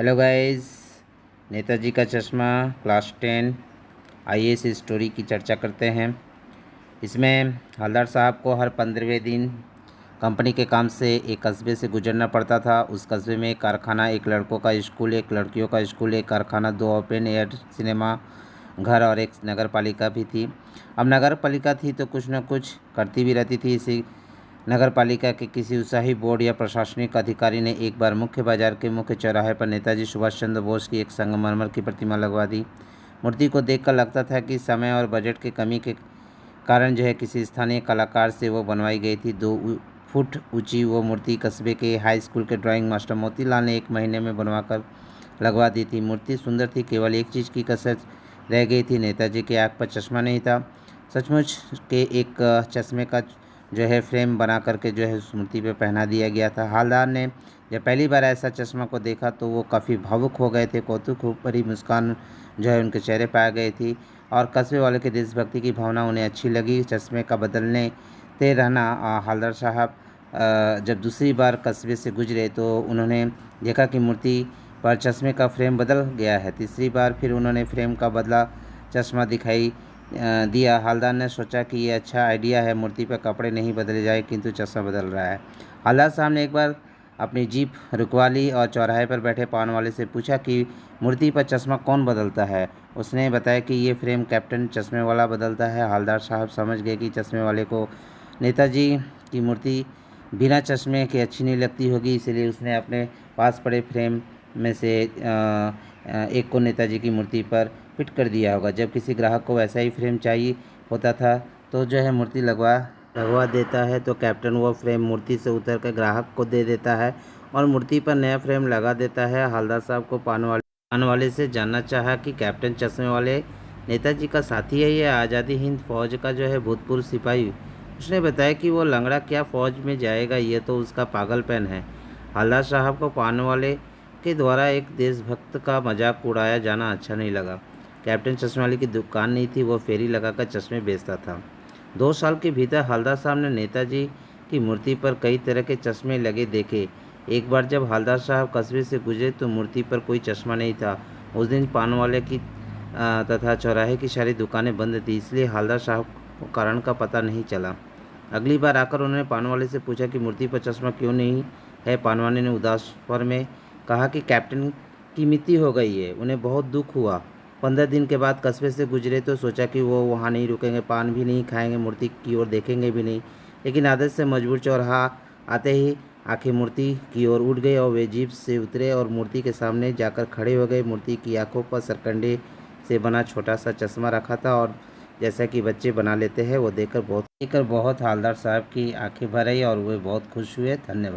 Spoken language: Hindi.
हेलो गाइस, नेताजी का चश्मा क्लास 10 आईएएस स्टोरी की चर्चा करते हैं। इसमें हवलदार साहब को हर 15वें दिन कंपनी के काम से एक कस्बे से गुजरना पड़ता था। उस कस्बे में एक कारखाना, एक लड़कों का स्कूल, एक लड़कियों का स्कूल, एक कारखाना, 2 ओपन एयर सिनेमा घर और एक नगर पालिका भी थी। अब नगर पालिका थी तो कुछ न कुछ करती भी रहती थी। इसी नगर पालिका के किसी उत्साही बोर्ड या प्रशासनिक अधिकारी ने एक बार मुख्य बाजार के मुख्य चौराहे पर नेताजी सुभाष चंद्र बोस की एक संगमरमर की प्रतिमा लगवा दी। मूर्ति को देखकर लगता था कि समय और बजट की कमी के कारण किसी स्थानीय कलाकार से वो बनवाई गई थी। 2 फुट ऊंची वो मूर्ति कस्बे के हाई स्कूल के ड्राइंग मास्टर मोतीलाल ने 1 महीने में बनवाकर लगवा दी थी। मूर्ति सुंदर थी, केवल एक चीज़ की कसर रह गई थी। नेताजी की आँख पर चश्मा नहीं था। सचमुच के एक चश्मे का फ्रेम बना करके उस मूर्ति पे पहना दिया गया था। हवलदार ने जब पहली बार ऐसा चश्मा को देखा तो वो काफ़ी भावुक हो गए थे। कौतुक भरी मुस्कान उनके चेहरे पर आ गई थी और कस्बे वाले की देशभक्ति की भावना उन्हें अच्छी लगी। चश्मे का बदलने ते रहना हवलदार साहब जब दूसरी बार कस्बे से गुजरे तो उन्होंने देखा कि मूर्ति पर चश्मे का फ्रेम बदल गया है। तीसरी बार फिर उन्होंने फ्रेम का बदला चश्मा दिखाई दिया। हवलदार ने सोचा कि ये अच्छा आइडिया है, मूर्ति पर कपड़े नहीं बदले जाए किंतु चश्मा बदल रहा है। हवलदार साहब ने एक बार अपनी जीप रुकवा ली और चौराहे पर बैठे पान वाले से पूछा कि मूर्ति पर चश्मा कौन बदलता है। उसने बताया कि ये फ्रेम कैप्टन चश्मे वाला बदलता है। हवलदार साहब समझ गए कि चश्मे वाले को नेताजी की मूर्ति बिना चश्मे के अच्छी नहीं लगती होगी, इसलिए उसने अपने पास पड़े फ्रेम में से एक को नेताजी की मूर्ति पर फिट कर दिया होगा। जब किसी ग्राहक को वैसा ही फ्रेम चाहिए होता था तो मूर्ति लगवा देता है तो कैप्टन वो फ्रेम मूर्ति से उतर कर ग्राहक को दे देता है और मूर्ति पर नया फ्रेम लगा देता है। हवलदार साहब को पान वाले से जानना चाहा कि कैप्टन चश्मे वाले नेताजी का साथी है या आज़ादी हिंद फौज का भूतपूर्व सिपाही। उसने बताया कि वो लंगड़ा क्या फौज में जाएगा, ये तो उसका पागलपन है। हवलदार साहब को पान वाले के द्वारा एक देशभक्त का मजाक उड़ाया जाना अच्छा नहीं लगा। कैप्टन चश्मे वाले की दुकान नहीं थी, वो फेरी लगाकर चश्मे बेचता था। 2 साल के भीतर हवलदार साहब ने नेताजी की मूर्ति पर कई तरह के चश्मे लगे देखे। एक बार जब हवलदार साहब कस्बे से गुजरे तो मूर्ति पर कोई चश्मा नहीं था। उस दिन पान वाले की तथा चौराहे की सारी दुकानें बंद थी, इसलिए हवलदार साहब को कारण का पता नहीं चला। अगली बार आकर उन्होंने पान वाले से पूछा कि मूर्ति पर चश्मा क्यों नहीं है। पान वाले ने उदास स्वर में कहा कि कैप्टन की मृत्यु हो गई है, उन्हें बहुत दुख हुआ। 15 दिन के बाद कस्बे से गुजरे तो सोचा कि वो वहाँ नहीं रुकेंगे, पान भी नहीं खाएंगे, मूर्ति की ओर देखेंगे भी नहीं। लेकिन आदत से मजबूर चौराहा आते ही आंखें मूर्ति की ओर उठ गई और वे जीप से उतरे और मूर्ति के सामने जाकर खड़े हो गए। मूर्ति की आंखों पर सरकंडे से बना छोटा सा चश्मा रखा था और जैसा कि बच्चे बना लेते हैं, वो देखकर बहुत हवलदार साहब की आंखें भर आई और वे बहुत खुश हुए। धन्यवाद।